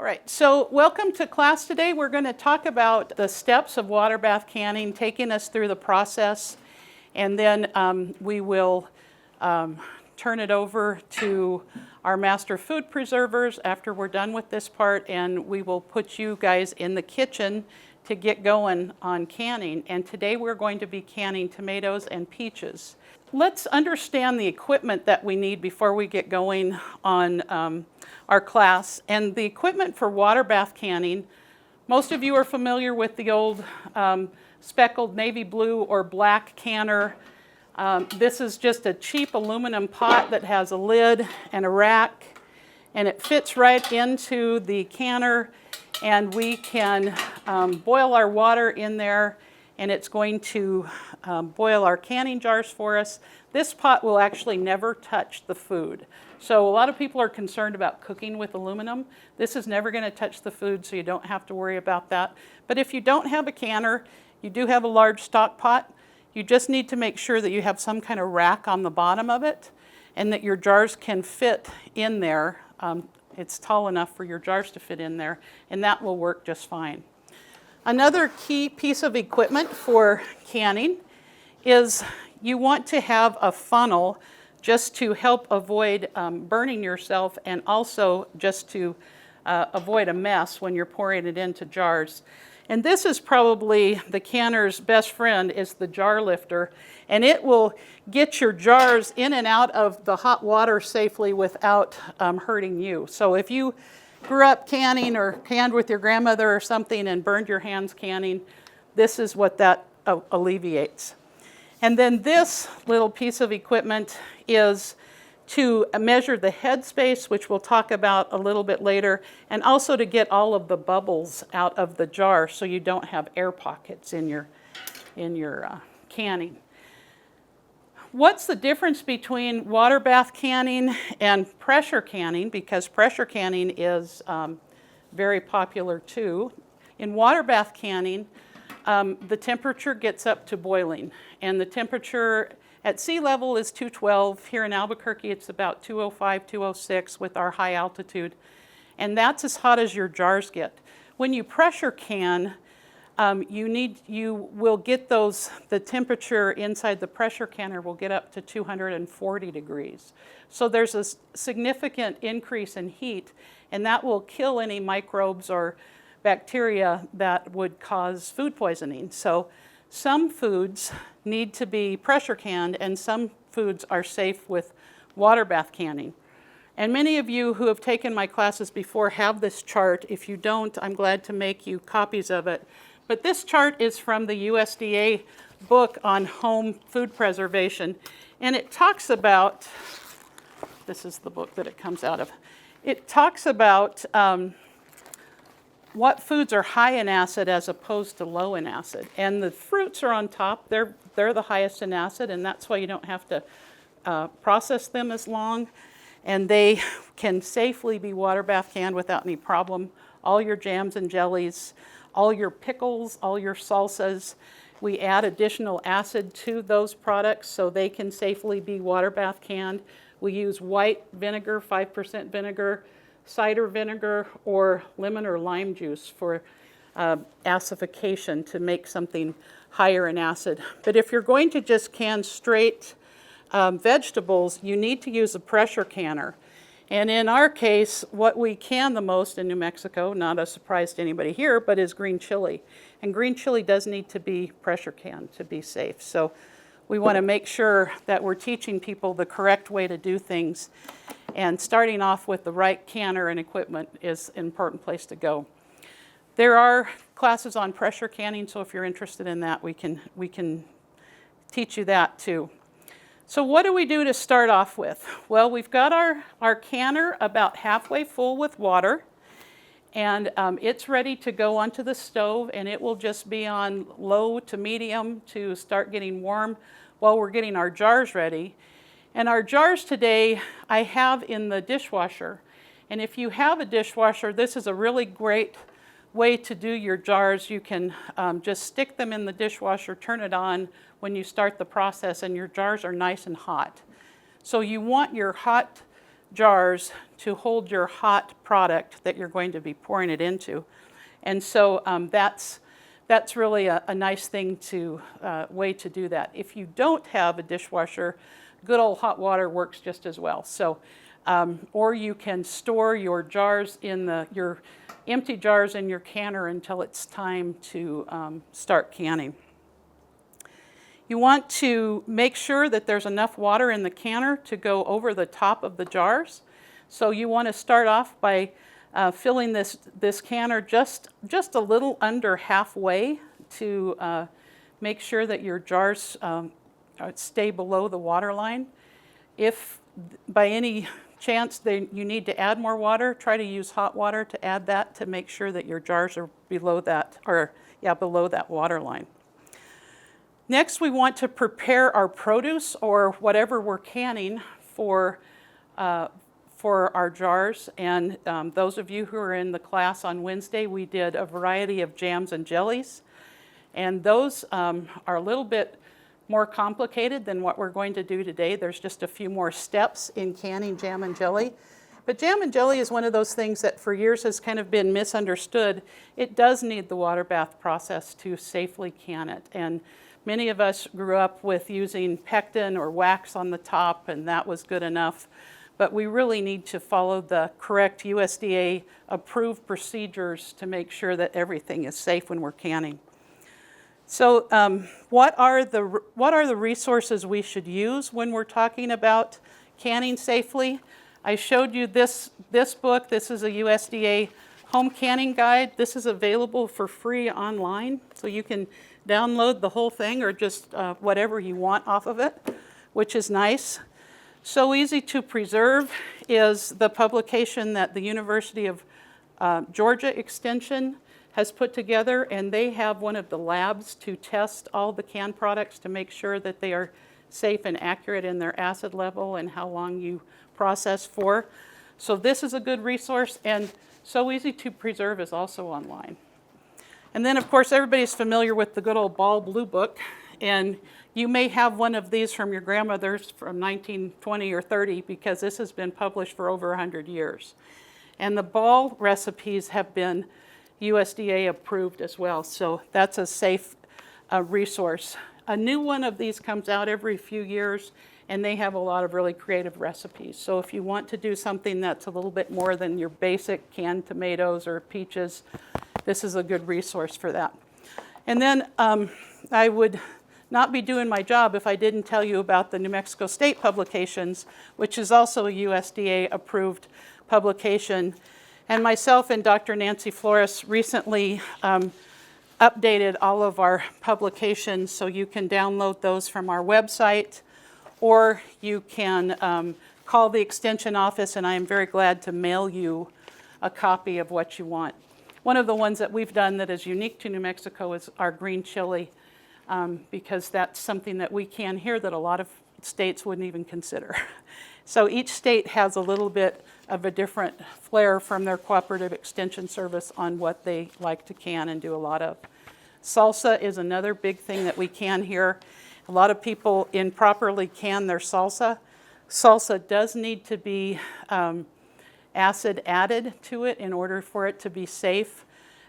All right, so welcome to class today. We're going to talk about the steps of water bath canning, taking us through the process, and then we will turn it over to our master food preservers after we're done with this part, and we will put you guys in the kitchen to get going on canning. And today we're going to be canning tomatoes and peaches. Let's understand the equipment that we need before we get going on our class. And the equipment for water bath canning, most of you are familiar with the old speckled navy blue or black canner. This is just a cheap aluminum pot that has a lid and a rack, and it fits right into the canner, and we can boil our water in there, and it's going to boil our canning jars for us. This pot will actually never touch the food. So a lot of people are concerned about cooking with aluminum. This is never going to touch the food, so you don't have to worry about that. But if you don't have a canner, you do have a large stock pot, you just need to make sure that you have some kind of rack on the bottom of it and that your jars can fit in there. It's tall enough for your jars to fit in there, and that will work just fine. Another key piece of equipment for canning is you want to have a funnel just to help avoid burning yourself, and also just to avoid a mess when you're pouring it into jars. And this is probably the canner's best friend, is the jar lifter, and it will get your jars in and out of the hot water safely without hurting you. So if you grew up canning or canned with your grandmother or something and burned your hands canning, this is what that alleviates. And then this little piece of equipment is to measure the head space, which we'll talk about a little bit later, and also to get all of the bubbles out of the jar so you don't have air pockets in your canning. What's the difference between water bath canning and pressure canning? Because pressure canning is very popular too. In water bath canning, the temperature gets up to boiling, and the temperature at sea level is 212. Here in Albuquerque, it's about 205, 206 with our high altitude, and that's as hot as your jars get. When you pressure can, you will get the temperature inside the pressure canner will get up to 240 degrees. So there's a significant increase in heat, and that will kill any microbes or bacteria that would cause food poisoning. So some foods need to be pressure canned, and some foods are safe with water bath canning. And many of you who have taken my classes before have this chart. If you don't, I'm glad to make you copies of it. But this chart is from the USDA book on home food preservation, and it talks about, this is the book that it comes out of, it talks about what foods are high in acid as opposed to low in acid. And the fruits are on top. They're the highest in acid, and that's why you don't have to process them as long. And they can safely be water bath canned without any problem. All your jams and jellies, all your pickles, all your salsas, we add additional acid to those products so they can safely be water bath canned. We use white vinegar, 5% vinegar, cider vinegar, or lemon or lime juice for acidification to make something higher in acid. But if you're going to just can straight vegetables, you need to use a pressure canner. And in our case, what we can the most in New Mexico, not a surprise to anybody here, but is green chili. And green chili does need to be pressure canned to be safe. So we want to make sure that we're teaching people the correct way to do things. And starting off with the right canner and equipment is an important place to go. There are classes on pressure canning, so if you're interested in that, we can teach you that too. So what do we do to start off with? Well, we've got our canner about halfway full with water, and it's ready to go onto the stove, and it will just be on low to medium to start getting warm while we're getting our jars ready. And our jars today I have in the dishwasher. And if you have a dishwasher, this is a really great way to do your jars. You can just stick them in the dishwasher, turn it on when you start the process, and your jars are nice and hot. So you want your hot jars to hold your hot product that you're going to be pouring it into. And so that's really a nice thing way to do that. If you don't have a dishwasher, good old hot water works just as well. So, or you can store your jars your empty jars in your canner until it's time to start canning. You want to make sure that there's enough water in the canner to go over the top of the jars. So you want to start off by filling this canner just a little under halfway to make sure that your jars stay below the water line. If by any chance you need to add more water, try to use hot water to add that to make sure that your jars are below that water line. Next, we want to prepare our produce or whatever we're canning for our jars. And those of you who are in the class on Wednesday, we did a variety of jams and jellies. And those are a little bit more complicated than what we're going to do today. There's just a few more steps in canning jam and jelly. But jam and jelly is one of those things that for years has kind of been misunderstood. It does need the water bath process to safely can it. And many of us grew up with using pectin or wax on the top, and that was good enough. But we really need to follow the correct USDA approved procedures to make sure that everything is safe when we're canning. So what are the resources we should use when we're talking about canning safely? I showed you this book. This is a USDA home canning guide. This is available for free online, so you can download the whole thing or just whatever you want off of it, which is nice. So Easy to Preserve is the publication that the University of Georgia Extension has put together, and they have one of the labs to test all the canned products to make sure that they are safe and accurate in their acid level and how long you process for. So this is a good resource, and So Easy to Preserve is also online. And then, of course, everybody's familiar with the good old Ball Blue Book, and you may have one of these from your grandmother's from 1920 or 30 because this has been published for over 100 years. And the Ball recipes have been USDA approved as well, so that's a safe resource. A new one of these comes out every few years, and they have a lot of really creative recipes. So if you want to do something that's a little bit more than your basic canned tomatoes or peaches, this is a good resource for that. And then I would not be doing my job if I didn't tell you about the New Mexico State Publications, which is also a USDA approved publication. And myself and Dr. Nancy Flores recently updated all of our publications, so you can download those from our website, or you can call the Extension office, and I am very glad to mail you a copy of what you want. One of the ones that we've done that is unique to New Mexico is our green chili, because that's something that we can here that a lot of states wouldn't even consider. So each state has a little bit of a different flair from their Cooperative Extension Service on what they like to can and do a lot of. Salsa is another big thing that we can here. A lot of people improperly can their salsa. Salsa does need to be acid added to it in order for it to be safe,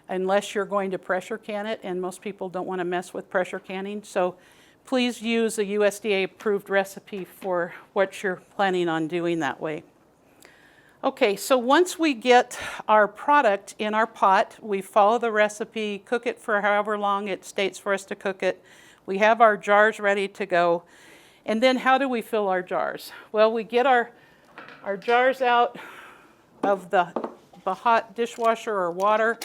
unless you're going to pressure can it, and most people don't want to mess with pressure canning. So please use a USDA approved recipe for what you're planning on doing that way. Okay, so once we get our product in our pot, we follow the recipe, cook it for however long it states for us to cook it. We have our jars ready to go. And then how do we fill our jars? Well, we get our jars out of the hot dishwasher or water.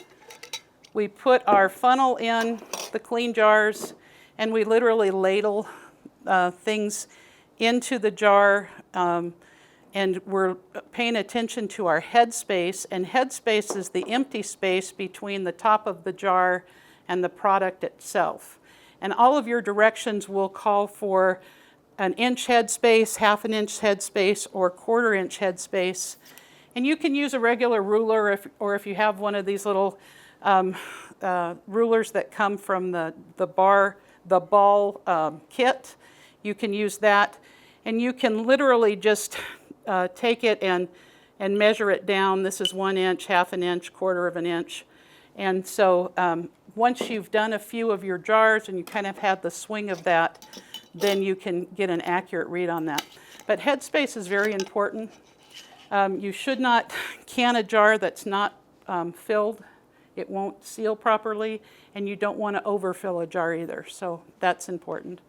We put our funnel in the clean jars, and we literally ladle things into the jar, and we're paying attention to our head space, and head space is the empty space between the top of the jar and the product itself. And all of your directions will call for an inch head space, half an inch head space, or quarter inch head space. And you can use a regular ruler, or if you have one of these little rulers that come from the ball kit, you can use that. And you can literally just take it and measure it down. This is 1 inch, half an inch, 1/4 of an inch. And so once you've done a few of your jars and you kind of have the swing of that, then you can get an accurate read on that. But headspace is very important. You should not can a jar that's not filled. It won't seal properly, and you don't want to overfill a jar either, so that's important.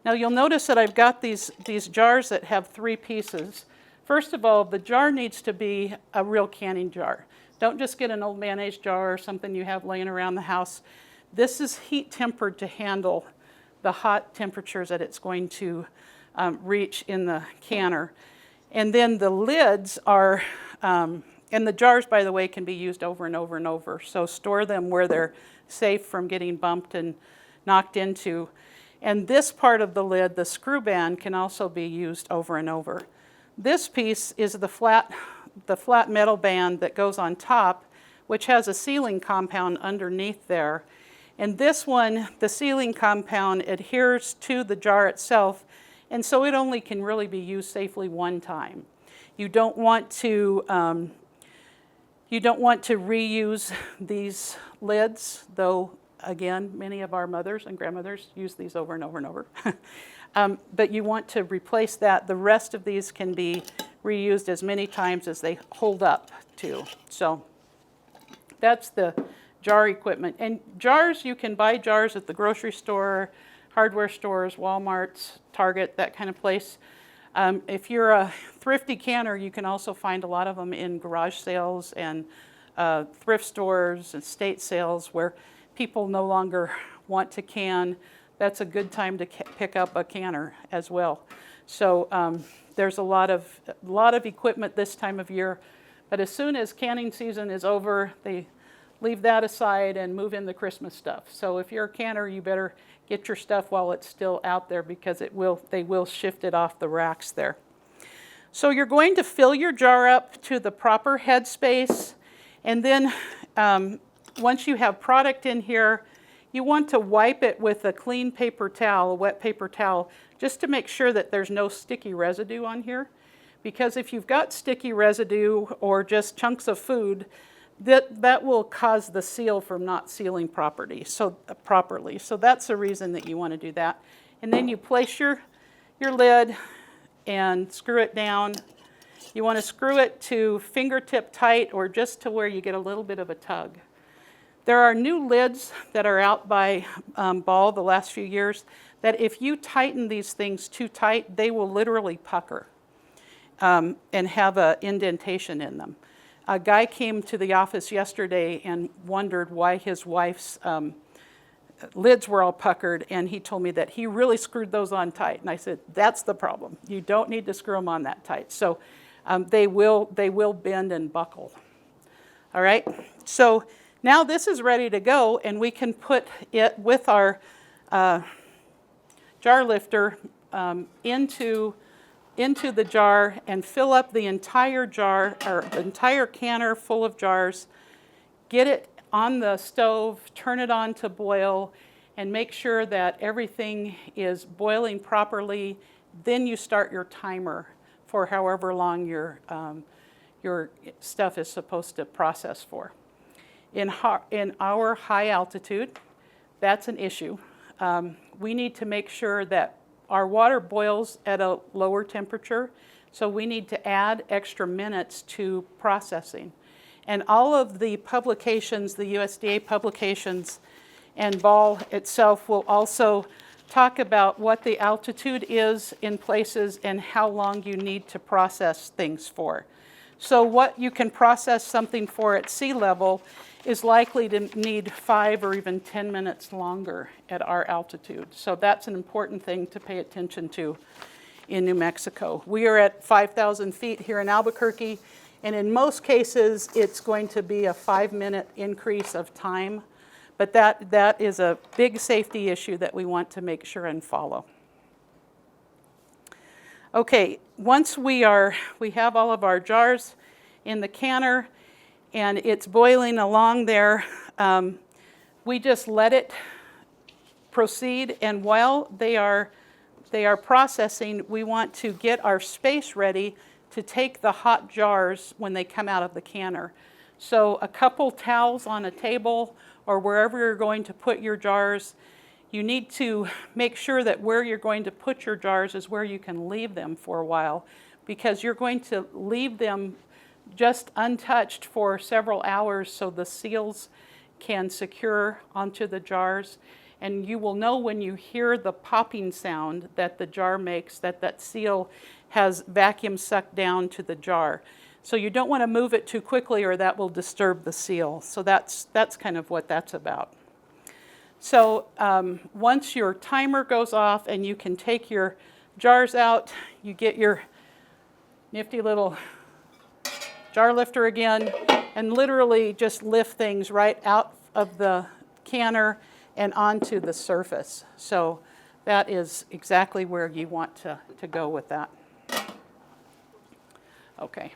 Now you'll notice that I've got these jars that have 3 pieces. First of all, the jar needs to be a real canning jar. Don't just get an old mayonnaise jar or something you have laying around the house. This is heat tempered to handle the hot temperatures that it's going to reach in the canner. And then the lids are, and the jars, by the way, can be used over and over and over. So store them where they're safe from getting bumped and knocked into. And this part of the lid, the screw band, can also be used over and over. This piece is the flat metal band that goes on top, which has a sealing compound underneath there. And this one, the sealing compound adheres to the jar itself, and so it only can really be used safely one time. You don't want to reuse these lids, though again, many of our mothers and grandmothers use these over and over and over. But you want to replace that. The rest of these can be reused as many times as they hold up to. So that's the jar equipment. And jars, you can buy jars at the grocery store, hardware stores, Walmart's, Target, that kind of place. If you're a thrifty canner, you can also find a lot of them in garage sales and thrift stores and estate sales where people no longer want to can. That's a good time to pick up a canner as well. So there's a lot of equipment this time of year, but as soon as canning season is over, they leave that aside and move in the Christmas stuff. So if you're a canner, you better get your stuff while it's still out there, because they will shift it off the racks there. So you're going to fill your jar up to the proper headspace, and then once you have product in here, you want to wipe it with a clean paper towel, a wet paper towel, just to make sure that there's no sticky residue on here. Because if you've got sticky residue or just chunks of food, that will cause the seal from not sealing properly. So that's the reason that you want to do that. And then you place your lid and screw it down. You want to screw it to fingertip tight or just to where you get a little bit of a tug. There are new lids that are out by Ball the last few years that if you tighten these things too tight, they will literally pucker and have an indentation in them. A guy came to the office yesterday and wondered why his wife's lids were all puckered, and he told me that he really screwed those on tight. And I said, that's the problem. You don't need to screw them on that tight. So they will bend and buckle. All right? So now this is ready to go, and we can put it with our jar lifter into the jar and fill up the entire jar, or the entire canner full of jars. Get it on the stove, turn it on to boil, and make sure that everything is boiling properly. Then you start your timer for however long your stuff is supposed to process for. In our high altitude, that's an issue. We need to make sure that our water boils at a lower temperature, so we need to add extra minutes to processing. And all of the publications, the USDA publications, and Ball itself will also talk about what the altitude is in places and how long you need to process things for. So what you can process something for at sea level is likely to need 5 or even 10 minutes longer at our altitude. So that's an important thing to pay attention to in New Mexico. We are at 5,000 feet here in Albuquerque, and in most cases it's going to be a 5-minute increase of time, but that is a big safety issue that we want to make sure and follow. Okay, once we have all of our jars in the canner, and it's boiling along there, we just let it proceed, and while they are processing, we want to get our space ready to take the hot jars when they come out of the canner. So a couple towels on a table or wherever you're going to put your jars, you need to make sure that where you're going to put your jars is where you can leave them for a while, because you're going to leave them just untouched for several hours so the seals can secure onto the jars. And you will know when you hear the popping sound that the jar makes that that seal has vacuum sucked down to the jar. So you don't want to move it too quickly or that will disturb the seal. So that's kind of what that's about. So once your timer goes off and you can take your jars out, you get your nifty little jar lifter again and literally just lift things right out of the canner and onto the surface. So that is exactly where you want to go with that. Okay.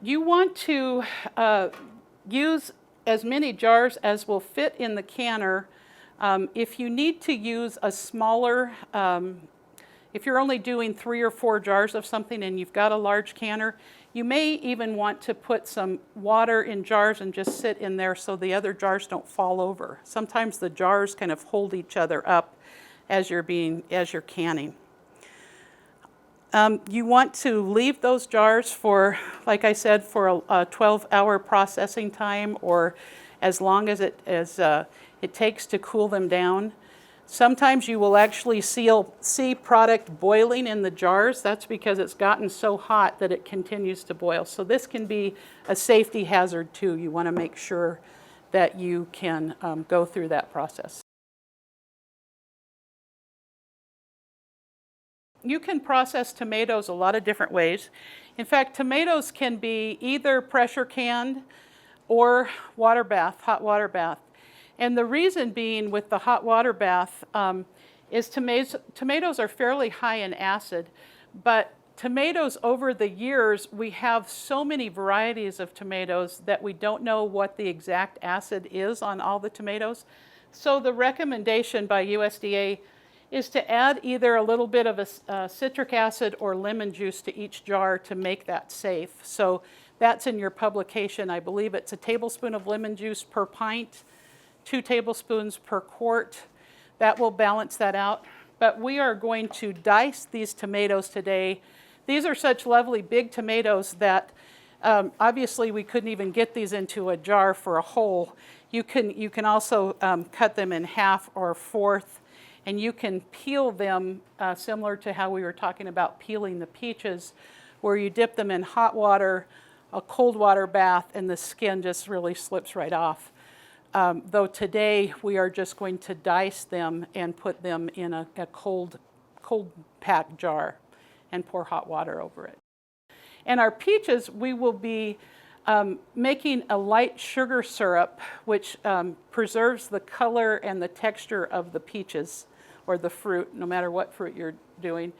You want to use as many jars as will fit in the canner. If you need to use a smaller, if you're only doing 3 or 4 jars of something and you've got a large canner, you may even want to put some water in jars and just sit in there so the other jars don't fall over. Sometimes the jars kind of hold each other up as you're canning. You want to leave those jars for, like I said, for a 12-hour processing time or as long as it takes to cool them down. Sometimes you will actually see product boiling in the jars. That's because it's gotten so hot that it continues to boil. So this can be a safety hazard too. You want to make sure that you can go through that process. You can process tomatoes a lot of different ways. In fact, tomatoes can be either pressure canned or water bath, hot water bath. And the reason being with the hot water bath is tomatoes are fairly high in acid, but tomatoes over the years, we have so many varieties of tomatoes that we don't know what the exact acid is on all the tomatoes. So the recommendation by USDA is to add either a little bit of a citric acid or lemon juice to each jar to make that safe. So that's in your publication. I believe it's a tablespoon of lemon juice per pint, 2 tablespoons per quart. That will balance that out. But we are going to dice these tomatoes today. These are such lovely big tomatoes that obviously we couldn't even get these into a jar for a whole. You can also cut them in half or a fourth, and you can peel them similar to how we were talking about peeling the peaches, where you dip them in hot water, a cold water bath, and the skin just really slips right off. Though today we are just going to dice them and put them in a cold packed jar and pour hot water over it. And our peaches, we will be making a light sugar syrup, which preserves the color and the texture of the peaches or the fruit, no matter what fruit you're doing.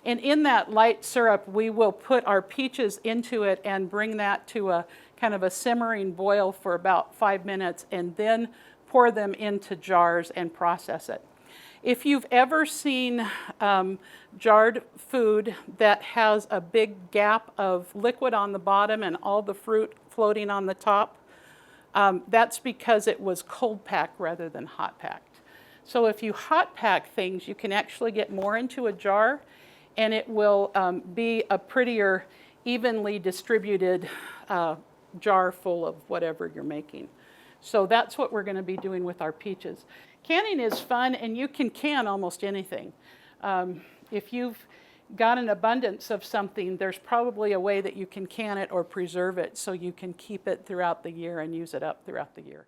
And in that light syrup, we will put our peaches into it and bring that to a kind of a simmering boil for about 5 minutes, and then pour them into jars and process it. If you've ever seen jarred food that has a big gap of liquid on the bottom and all the fruit floating on the top, that's because it was cold packed rather than hot packed. So if you hot pack things, you can actually get more into a jar, and it will be a prettier, evenly distributed jar full of whatever you're making. So that's what we're going to be doing with our peaches. Canning is fun, and you can can almost anything. If you've got an abundance of something, there's probably a way that you can can it or preserve it so you can keep it throughout the year and use it up throughout the year.